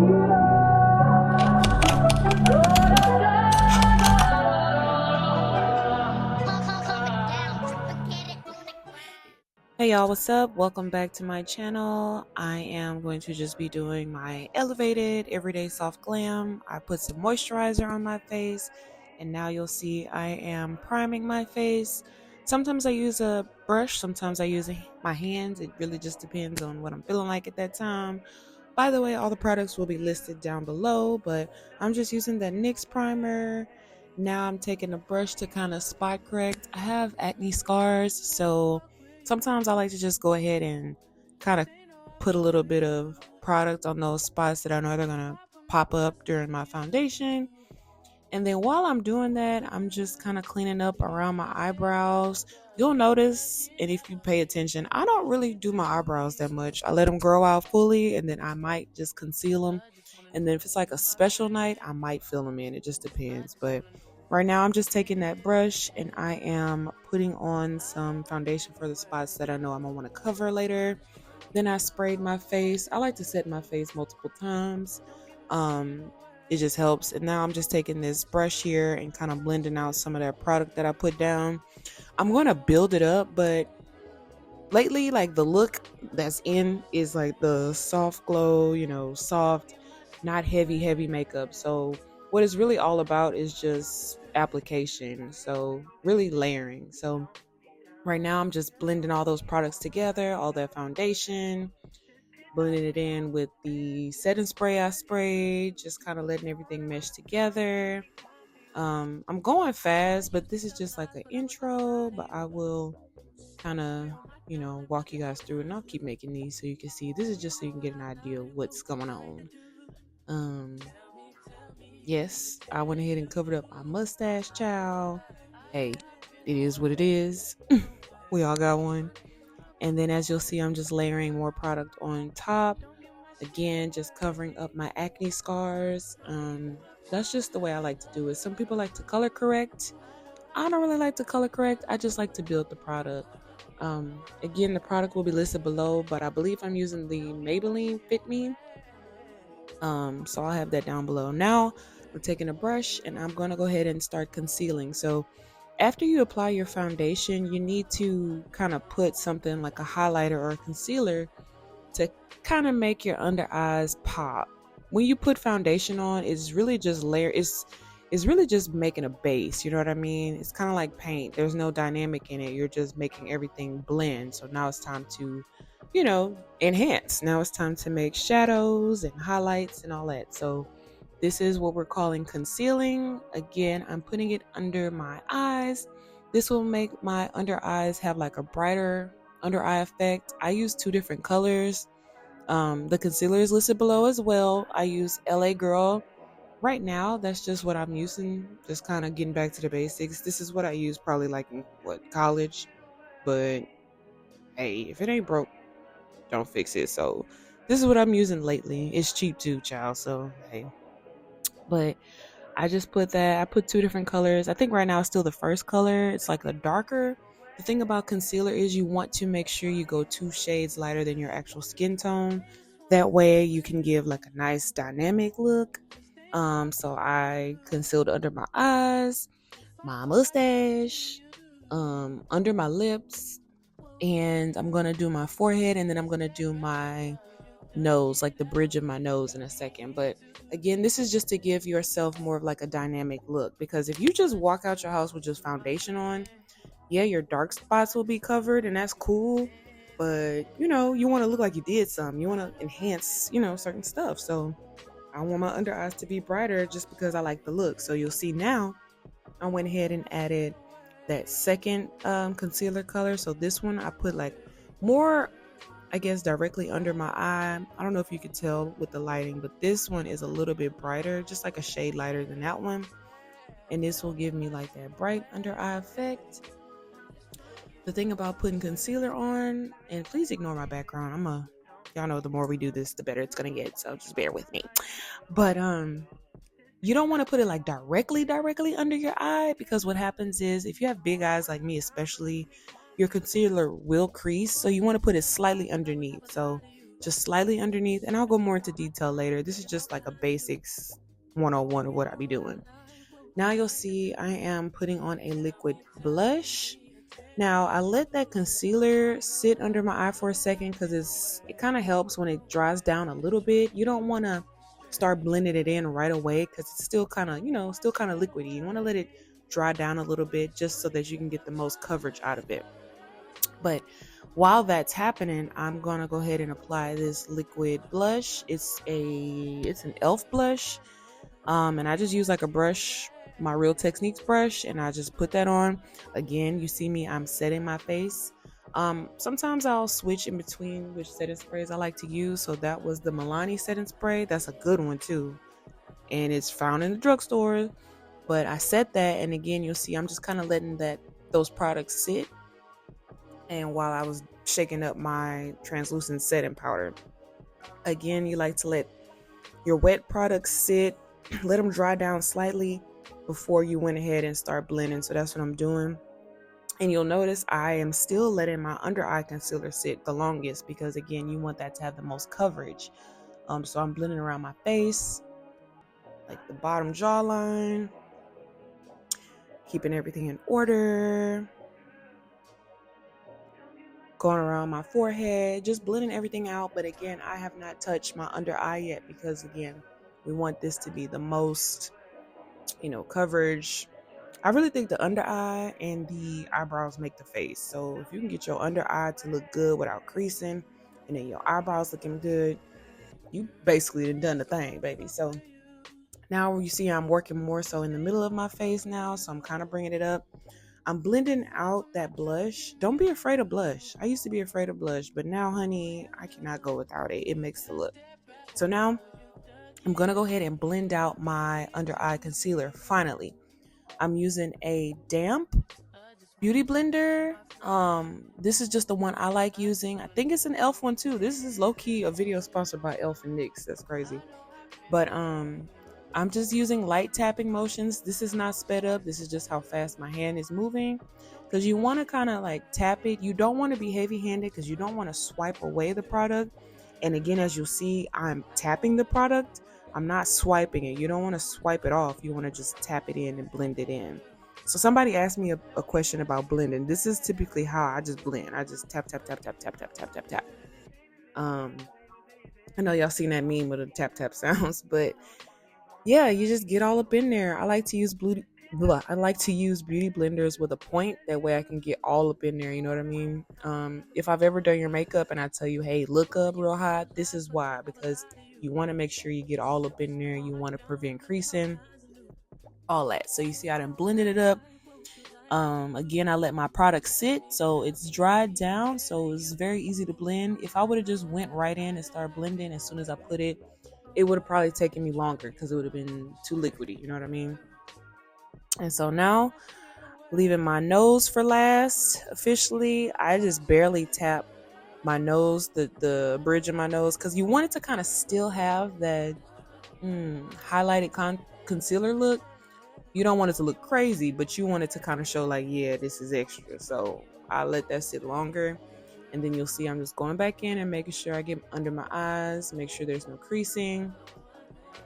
Hey y'all, what's up? Welcome back to my channel. I am going to just be doing my elevated everyday soft glam. I put some moisturizer on my face, and now you'll see I am priming my face. Sometimes I use a brush, sometimes I use my hands. It really just depends on what I'm feeling like at that time. By the way, all the products will be listed down below, but I'm just using that NYX primer. Now I'm taking a brush to kind of spot correct. I have acne scars, so sometimes I like to just go ahead and kind of put a little bit of product on those spots that I know they're going to pop up during my foundation. And then while I'm doing that, I'm just kind of cleaning up around my eyebrows. You'll notice, and if you pay attention, I don't really do my eyebrows that much. I let them grow out fully, and then I might just conceal them. And then if it's like a special night, I might fill them in. It just depends. But right now, I'm just taking that brush, and I am putting on some foundation for the spots that I know I'm going to want to cover later. Then I sprayed my face. I like to set my face multiple times. It just helps. And now I'm just taking this brush here and kind of blending out some of that product that I put down. I'm going to build it up, but lately, like, the look that's in is like the soft glow, soft, not heavy makeup. So what it's really all about is just application. So really layering. So right now I'm just blending all those products together, all that foundation, blending it in with the setting spray I sprayed, just kind of letting everything mesh together. I'm going fast, but this is just like an intro, but I will kind of, walk you guys through it, and I'll keep making these so you can see. This is just so you can get an idea of what's going on. Um, yes, I went ahead and covered up my mustache, child. Hey, it is what it is. We all got one. And then as you'll see, I'm just layering more product on top. Again, just covering up my acne scars. That's just the way I like to do it. Some people like to color correct. I don't really like to color correct. I just like to build the product. Again, the product will be listed below, but I believe I'm using the Maybelline Fit Me. So I'll have that down below. Now I'm taking a brush and I'm going to go ahead and start concealing. So after you apply your foundation, you need to kind of put something like a highlighter or a concealer to kind of make your under eyes pop. When you put foundation on, it's really just it's really just making a base, you know what I mean? It's kind of like paint. There's no dynamic in it. You're just making everything blend. So now it's time to, enhance. Now it's time to make shadows and highlights and all that. So this is what we're calling concealing. Again, I'm putting it under my eyes. This will make my under eyes have like a brighter under eye effect. I use 2 different colors. The concealer is listed below as well. I use LA Girl. Right now, that's just what I'm using. Just kind of getting back to the basics. This is what I use probably like in college. But hey, if it ain't broke, don't fix it. So this is what I'm using lately. It's cheap too, child. So hey. But I just put that. I put 2 different colors. I think right now it's still the first color. It's like a darker. The thing about concealer is you want to make sure you go 2 shades lighter than your actual skin tone. That way you can give like a nice dynamic look. So I concealed under my eyes, my mustache, under my lips, and I'm gonna do my forehead, and then I'm gonna do my nose, like the bridge of my nose in a second. But again, this is just to give yourself more of like a dynamic look, because if you just walk out your house with just foundation on, yeah, your dark spots will be covered and that's cool, but you want to look like you did something. You want to enhance, certain stuff. So I want my under eyes to be brighter just because I like the look. So you'll see now I went ahead and added that second concealer color. So this one I put like more, I guess, directly under my eye. I don't know if you could tell with the lighting, but this one is a little bit brighter, just like a shade lighter than that one. And this will give me like that bright under eye effect. The thing about putting concealer on, and please ignore my background. Y'all know the more we do this, the better it's gonna get. So just bear with me. But you don't want to put it like directly under your eye, because what happens is if you have big eyes like me, especially, your concealer will crease. So you want to put it slightly underneath. So just slightly underneath, and I'll go more into detail later. This is just like a basics 101 of what I be doing. Now you'll see I am putting on a liquid blush. Now I let that concealer sit under my eye for a second because it kind of helps when it dries down a little bit. You don't want to start blending it in right away because it's still kind of, still kind of liquidy. You want to let it dry down a little bit just so that you can get the most coverage out of it. But while that's happening, I'm gonna go ahead and apply this liquid blush. It's an elf blush. And I just use like a brush, my Real Techniques brush, and I just put that on. Again, you see me, I'm setting my face. Sometimes I'll switch in between which setting sprays I like to use. So that was the Milani setting spray. That's a good one too. And it's found in the drugstore. But I set that, and again, you'll see I'm just kind of letting those products sit. And while I was shaking up my translucent setting powder, again, you like to let your wet products sit, let them dry down slightly before you went ahead and start blending. So that's what I'm doing. And you'll notice I am still letting my under eye concealer sit the longest because, again, you want that to have the most coverage. So I'm blending around my face, like the bottom jawline, keeping everything in order. Going around my forehead, just blending everything out. But again, I have not touched my under eye yet because, again, we want this to be the most, coverage. I really think the under eye and the eyebrows make the face. So if you can get your under eye to look good without creasing and then your eyebrows looking good, you basically done the thing, baby. So now you see I'm working more so in the middle of my face now. So I'm kind of bringing it up. I'm blending out that blush. Don't be afraid of blush. I used to be afraid of blush, but now, honey, I cannot go without it. It makes the look. So now I'm going to go ahead and blend out my under eye concealer. Finally, I'm using a damp beauty blender. This is just the one I like using. I think it's an e.l.f. one too. This is low-key a video sponsored by e.l.f. and NYX. That's crazy. But I'm just using light tapping motions. This is not sped up. This is just how fast my hand is moving. Because you want to kind of like tap it. You don't want to be heavy-handed because you don't want to swipe away the product. And again, as you'll see, I'm tapping the product. I'm not swiping it. You don't want to swipe it off. You want to just tap it in and blend it in. So somebody asked me a question about blending. This is typically how I just blend. I just tap, tap, tap, tap, tap, tap, tap, tap, tap. I know y'all seen that meme with the tap, tap sounds, but yeah, you just get all up in there. I like to use beauty blenders with a point. That way I can get all up in there. You know what I mean? If I've ever done your makeup and I tell you, hey, look up real high, this is why. Because you want to make sure you get all up in there. You want to prevent creasing, all that. So you see I done blended it up. Again, I let my product sit so it's dried down. So it's very easy to blend. If I would have just went right in and started blending as soon as I put it, it would have probably taken me longer because it would have been too liquidy, you know what I mean? And so now, leaving my nose for last, officially, I just barely tap my nose, the bridge of my nose, because you want it to kind of still have that highlighted concealer look. You don't want it to look crazy, but you want it to kind of show like, yeah, this is extra. So I let that sit longer. And then you'll see I'm just going back in and making sure I get under my eyes, make sure there's no creasing.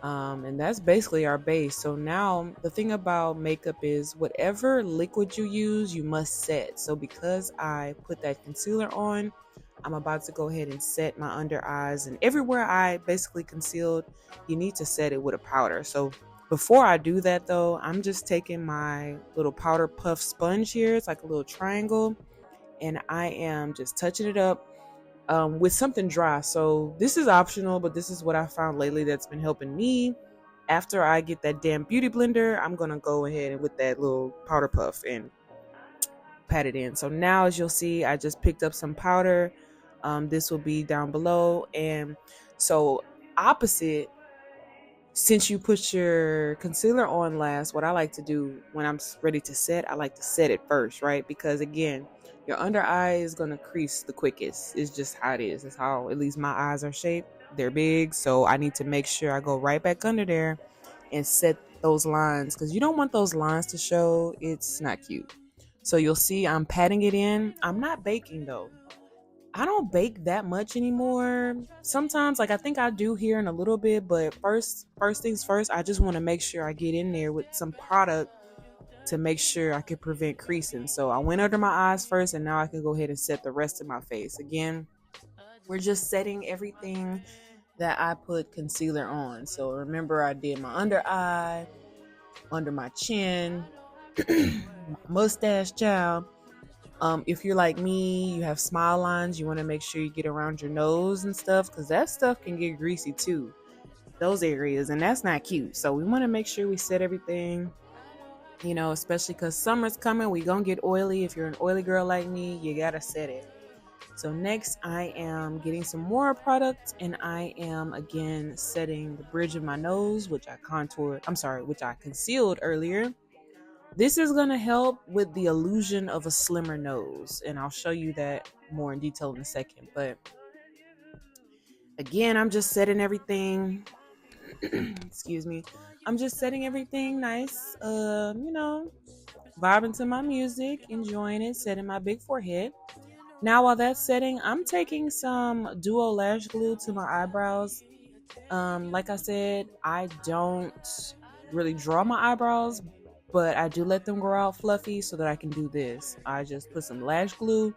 And that's basically our base. So now the thing about makeup is whatever liquid you use, you must set. So because I put that concealer on, I'm about to go ahead and set my under eyes. And everywhere I basically concealed, you need to set it with a powder. So before I do that though, I'm just taking my little powder puff sponge here. It's like a little triangle. And I am just touching it up with something dry. So this is optional, but this is what I found lately that's been helping me. After I get that damn beauty blender, I'm going to go ahead and with that little powder puff and pat it in. So now as you'll see, I just picked up some powder. This will be down below. And so opposite, since you put your concealer on last, what I like to do when I'm ready to set, I like to set it first, right? Because again, your under eye is going to crease the quickest. It's just how it is. It's how at least my eyes are shaped. They're big. So I need to make sure I go right back under there and set those lines because you don't want those lines to show. It's not cute. So you'll see I'm patting it in. I'm not baking though. I don't bake that much anymore. Sometimes, like I think I do here in a little bit, but first things first, I just want to make sure I get in there with some product to make sure I can prevent creasing. So I went under my eyes first, and now I can go ahead and set the rest of my face. Again, we're just setting everything that I put concealer on. So remember, I did my under eye, under my chin, my mustache, child. If you're like me, you have smile lines, you want to make sure you get around your nose and stuff, because that stuff can get greasy too, those areas, and that's not cute. So we want to make sure we set everything, especially because summer's coming. We gonna get oily. If you're an oily girl like me, you gotta set it. So next, I am getting some more product, and I am again setting the bridge of my nose, which I concealed earlier. This is going to help with the illusion of a slimmer nose, and I'll show you that more in detail in a second. But again, I'm just setting everything. Excuse me. I'm just setting everything nice. Vibing to my music, enjoying it, setting my big forehead. Now, while that's setting, I'm taking some Duo Lash Glue to my eyebrows. Like I said, I don't really draw my eyebrows, but I do let them grow out fluffy so that I can do this. I just put some lash glue,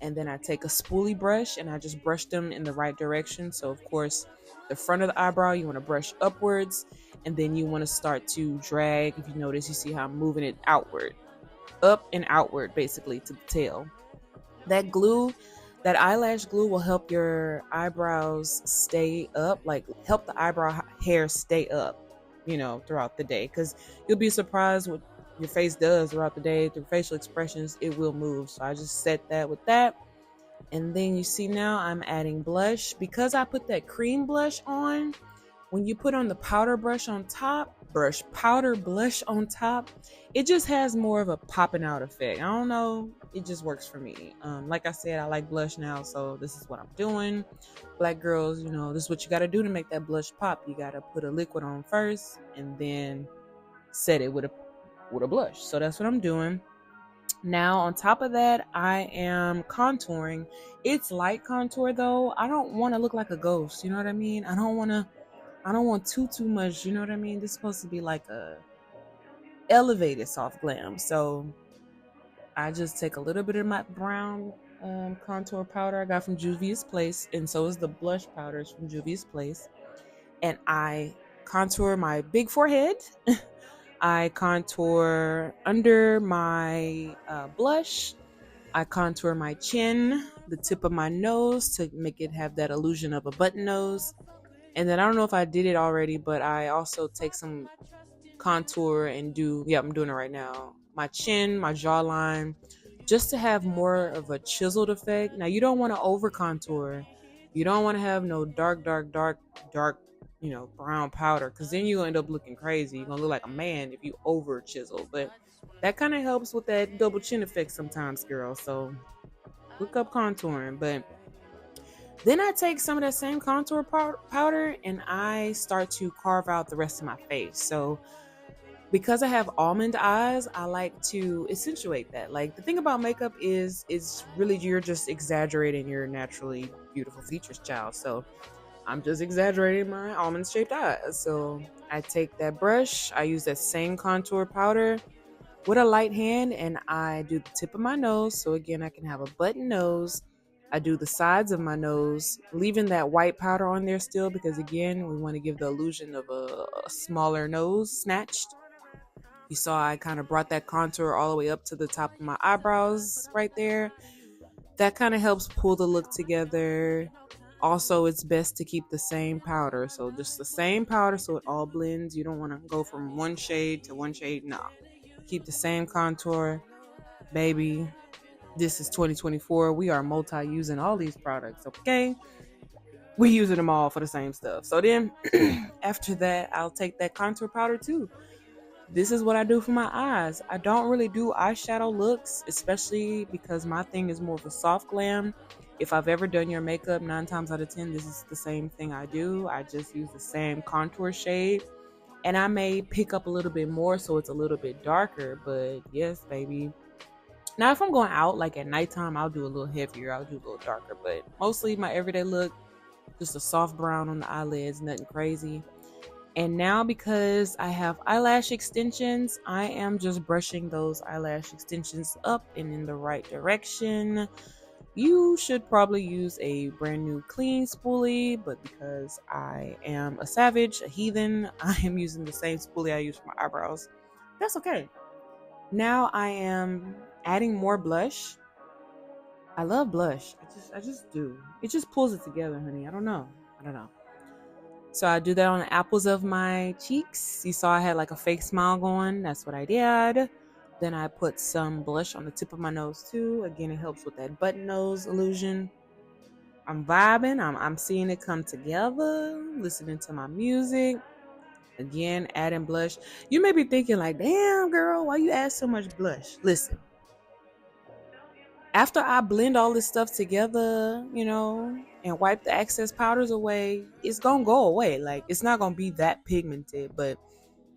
and then I take a spoolie brush and I just brush them in the right direction. So of course, the front of the eyebrow, you want to brush upwards, and then you want to start to drag. If you notice, you see how I'm moving it outward, up and outward, basically to the tail. That glue, that eyelash glue, will help your eyebrows stay up, like help the eyebrow hair stay up, throughout the day. Because you'll be surprised what your face does throughout the day. Through facial expressions, it will move. So I just set that with that. And then you see now I'm adding blush. Because I put that cream blush on, when you put on the powder blush on top, it just has more of a popping out effect. I don't know. It just works for me. Like I said, I like blush now, so this is what I'm doing. Black girls, this is what you got to do to make that blush pop. You got to put a liquid on first and then set it with a blush. So that's what I'm doing. Now, on top of that, I am contouring. It's light contour though. I don't want to look like a ghost. You know what I mean? I don't want too much. You know what I mean? This is supposed to be like a elevated soft glam. So I just take a little bit of my brown contour powder I got from Juvia's Place, and so is the blush powders from Juvia's Place. And I contour my big forehead. I contour under my blush. I contour my chin, the tip of my nose to make it have that illusion of a button nose. And then I don't know if I did it already, but I also take some contour and I'm doing it right now. My chin, my jawline, just to have more of a chiseled effect. Now, you don't want to over contour. You don't want to have no dark, brown powder, because then you end up looking crazy. You're going to look like a man if you over chisel. But that kind of helps with that double chin effect sometimes, girl. So look up contouring. But then I take some of that same contour powder and I start to carve out the rest of my face. So because I have almond eyes, I like to accentuate that. Like, the thing about makeup is really, you're just exaggerating your naturally beautiful features, child. So I'm just exaggerating my almond shaped eyes. So I take that brush, I use that same contour powder with a light hand, and I do the tip of my nose. So again, I can have a button nose. I do the sides of my nose, leaving that white powder on there still, because again, we want to give the illusion of a smaller nose snatched. You saw I kind of brought that contour all the way up to the top of my eyebrows right there. That kind of helps pull the look together. Also, it's best to keep the same powder. So just the same powder so it all blends. You don't want to go from one shade to one shade. No. Keep the same contour. Baby, this is 2024. We are multi-using all these products, okay? We're using them all for the same stuff. So then, after that, I'll take that contour powder too. This is what I do for my eyes. I don't really do eyeshadow looks, especially because my thing is more of a soft glam. If I've ever done your makeup, 9 times out of 10, this is the same thing I do. I just use the same contour shade, and I may pick up a little bit more so it's a little bit darker. But yes, baby, Now, if I'm going out like at nighttime, I'll do a little heavier, I'll do a little darker, but mostly my everyday look, just a soft brown on the eyelids, nothing crazy. And now, because I have eyelash extensions, I am just brushing those eyelash extensions up and in the right direction. You should probably use a brand new clean spoolie, but because I am a savage, a heathen, I am using the same spoolie I use for my eyebrows. That's okay. Now I am adding more blush. I love blush. I just do. It just pulls it together, honey. I don't know. So I do that on the apples of my cheeks. You saw I had like a fake smile going. That's what I did. Then I put some blush on the tip of my nose too. Again, it helps with that button nose illusion. I'm vibing. I'm seeing it come together. Listening to my music. Again, adding blush. You may be thinking like, damn girl, why you add so much blush? Listen. After I blend all this stuff together, and wipe the excess powders away, it's gonna go away. Like, it's not gonna be that pigmented, but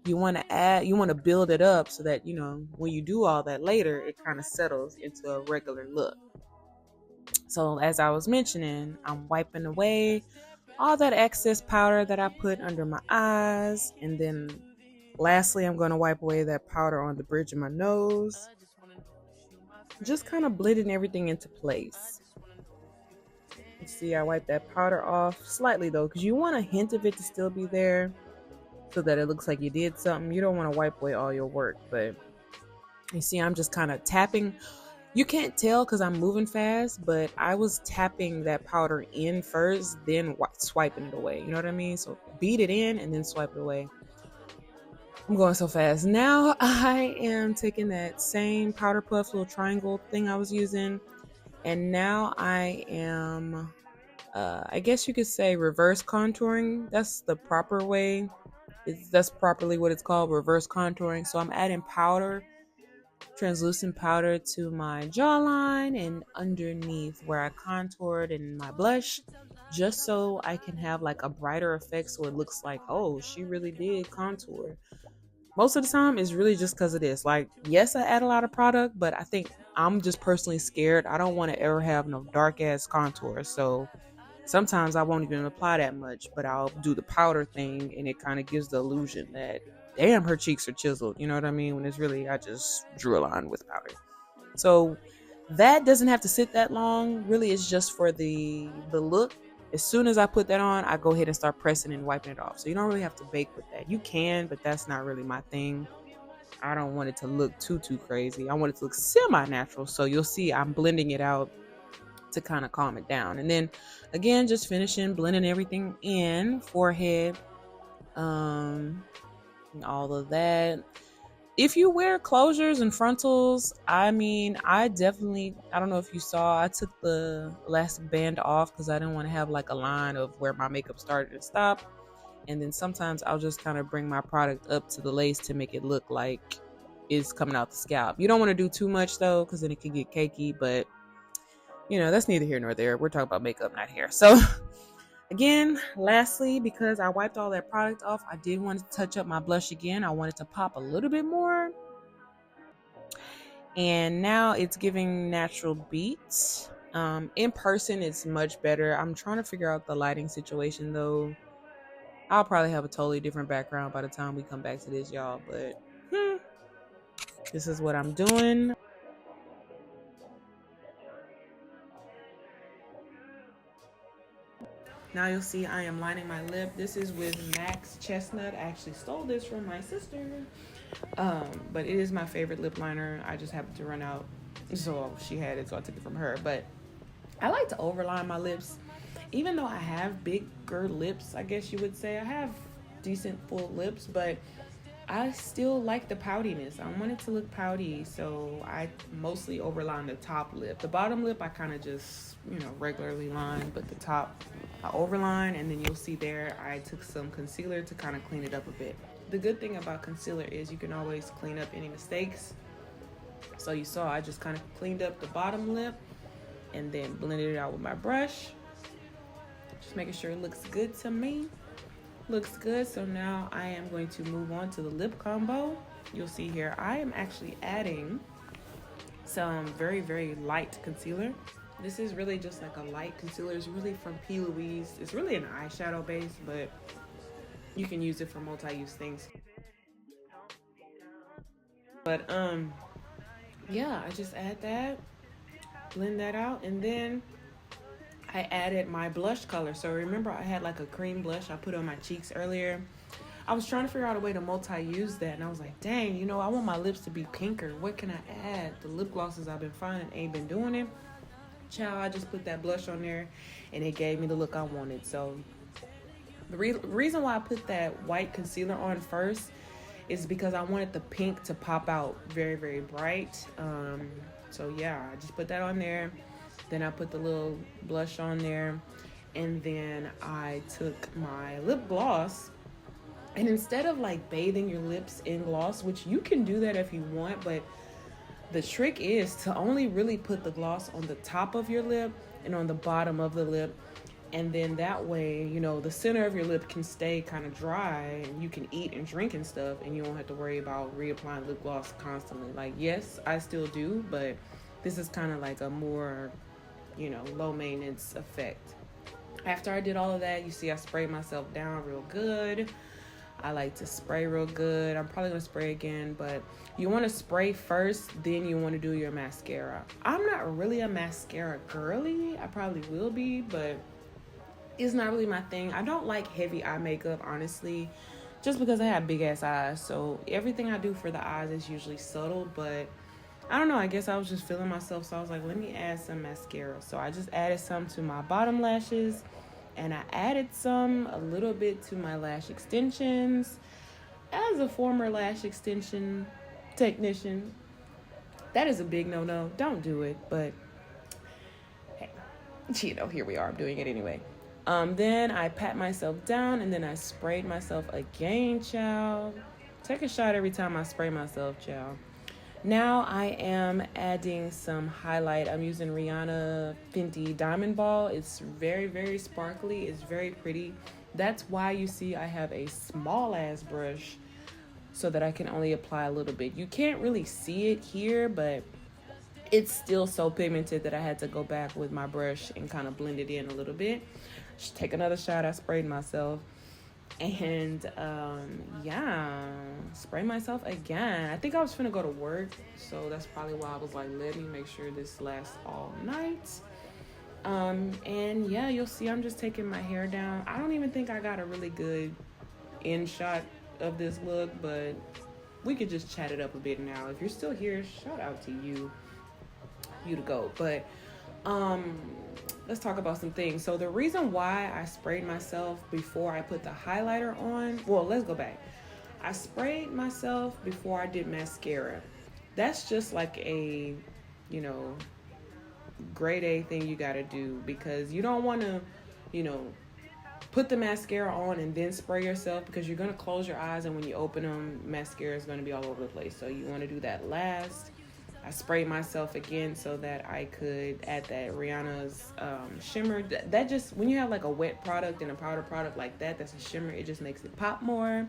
you want to build it up so that, when you do all that later, it kind of settles into a regular look. So as I was mentioning, I'm wiping away all that excess powder that I put under my eyes. And then lastly, I'm going to wipe away that powder on the bridge of my nose. Just kind of blending everything into place. You see, I wipe that powder off slightly though, because you want a hint of it to still be there so that it looks like you did something. You don't want to wipe away all your work, but you see, I'm just kind of tapping. You can't tell because I'm moving fast, but I was tapping that powder in first, then swiping it away. You know what I mean? So beat it in and then swipe it away. I'm going so fast. Now I am taking that same powder puff little triangle thing I was using, and now I am, I guess you could say reverse contouring. That's the proper way. That's properly what it's called, reverse contouring. So I'm adding powder, translucent powder to my jawline and underneath where I contoured in my blush, just so I can have like a brighter effect, so it looks like, oh, she really did contour. Most of the time it's really just because of this. Like, yes, I add a lot of product, but I think I'm just personally scared. I don't want to ever have no dark ass contour, so sometimes I won't even apply that much, but I'll do the powder thing, and it kind of gives the illusion that, damn, her cheeks are chiseled. You know what I mean? When it's really, I just drew a line with powder. So that doesn't have to sit that long. Really, it's just for the look. As soon as I put that on, I go ahead and start pressing and wiping it off. So you don't really have to bake with that. You can, but that's not really my thing. I don't want it to look too crazy. I want it to look semi-natural. So you'll see I'm blending it out to kind of calm it down. And then again, just finishing blending everything in, forehead, and all of that. If you wear closures and frontals, I don't know if you saw, I took the elastic band off because I didn't want to have like a line of where my makeup started and stopped. And then sometimes I'll just kind of bring my product up to the lace to make it look like it's coming out the scalp. You don't want to do too much though, because then it can get cakey, but that's neither here nor there. We're talking about makeup, not hair. So again, lastly, because I wiped all that product off, I did want to touch up my blush again. I wanted to pop a little bit more. And now it's giving natural beats. In person, it's much better. I'm trying to figure out the lighting situation though. I'll probably have a totally different background by the time we come back to this, y'all. But this is what I'm doing. Now you'll see I am lining my lip. This is with Max Chestnut. I actually stole this from my sister. But it is my favorite lip liner. I just happened to run out. So she had it, so I took it from her. But I like to overline my lips. Even though I have bigger lips, I guess you would say. I have decent full lips, but I still like the poutiness. I want it to look pouty, so I mostly overline the top lip. The bottom lip I kind of just, regularly line, but the top I overline, and then you'll see there I took some concealer to kind of clean it up a bit. The good thing about concealer is you can always clean up any mistakes. So you saw I just kind of cleaned up the bottom lip and then blended it out with my brush. Just making sure it looks good to me. Looks good. So now I am going to move on to the lip combo. You'll see here I am actually adding some very, very light concealer. This is really just like a light concealer. It's really from Louise. It's really an eyeshadow base, but you can use it for multi-use things. But yeah, I just add that, blend that out, and then I added my blush color. So remember I had like a cream blush I put on my cheeks earlier. I was trying to figure out a way to multi-use that, and I was like, dang, you know, I want my lips to be pinker. What can I add? The lip glosses I've been finding ain't been doing it. Child, I just put that blush on there, and it gave me the look I wanted. So the reason why I put that white concealer on first is because I wanted the pink to pop out very, very bright. So yeah, I just put that on there. Then I put the little blush on there, and then I took my lip gloss, and instead of like bathing your lips in gloss, which you can do that if you want, but the trick is to only really put the gloss on the top of your lip and on the bottom of the lip, and then that way, you know, the center of your lip can stay kind of dry, and you can eat and drink and stuff, and you don't have to worry about reapplying lip gloss constantly. Like, yes, I still do, but this is kind of like a more, you know, low maintenance effect. After I did all of that, you see I sprayed myself down real good. I like to spray real good. I'm probably gonna spray again, but you want to spray first, then you want to do your mascara. I'm not really a mascara girly. I probably will be, but it's not really my thing. I don't like heavy eye makeup, honestly, just because I have big ass eyes. So everything I do for the eyes is usually subtle, but I don't know, I guess I was just feeling myself, so I was like, let me add some mascara. So I just added some to my bottom lashes, and I added a little bit to my lash extensions. As a former lash extension technician, that is a big no-no. Don't do it, but hey, you know, here we are. I'm doing it anyway. Then I pat myself down, and then I sprayed myself again, child. Take a shot every time I spray myself, child. Now I am adding some highlight. I'm using Rihanna FENTY Diamond Bomb. It's very, very sparkly. It's very pretty. That's why you see I have a small ass brush so that I can only apply a little bit. You can't really see it here, but it's still so pigmented that I had to go back with my brush and kind of blend it in a little bit. Just take another shot. I sprayed myself. And yeah, spray myself again. I think I was finna go to work, so that's probably why I was like, let me make sure this lasts all night. And yeah, you'll see I'm just taking my hair down. I don't even think I got a really good end shot of this look, but we could just chat it up a bit now. If you're still here, shout out to you to go. But let's talk about some things. So the reason why I sprayed myself before I put the highlighter on, well, let's go back. I sprayed myself before I did mascara. That's just like a, you know, grade A thing you gotta do, because you don't want to, you know, put the mascara on and then spray yourself, because you're going to close your eyes, and when you open them, mascara is going to be all over the place. So you want to do that last. I sprayed myself again so that I could add that Rihanna's shimmer. That just, when you have like a wet product and a powder product like that, that's a shimmer, it just makes it pop more.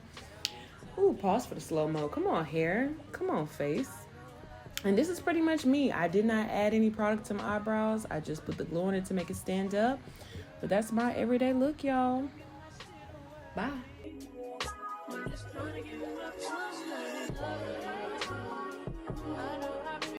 Ooh, pause for the slow-mo. Come on, hair. Come on, face. And this is pretty much me. I did not add any product to my eyebrows. I just put the glue on it to make it stand up. But that's my everyday look, y'all. Bye.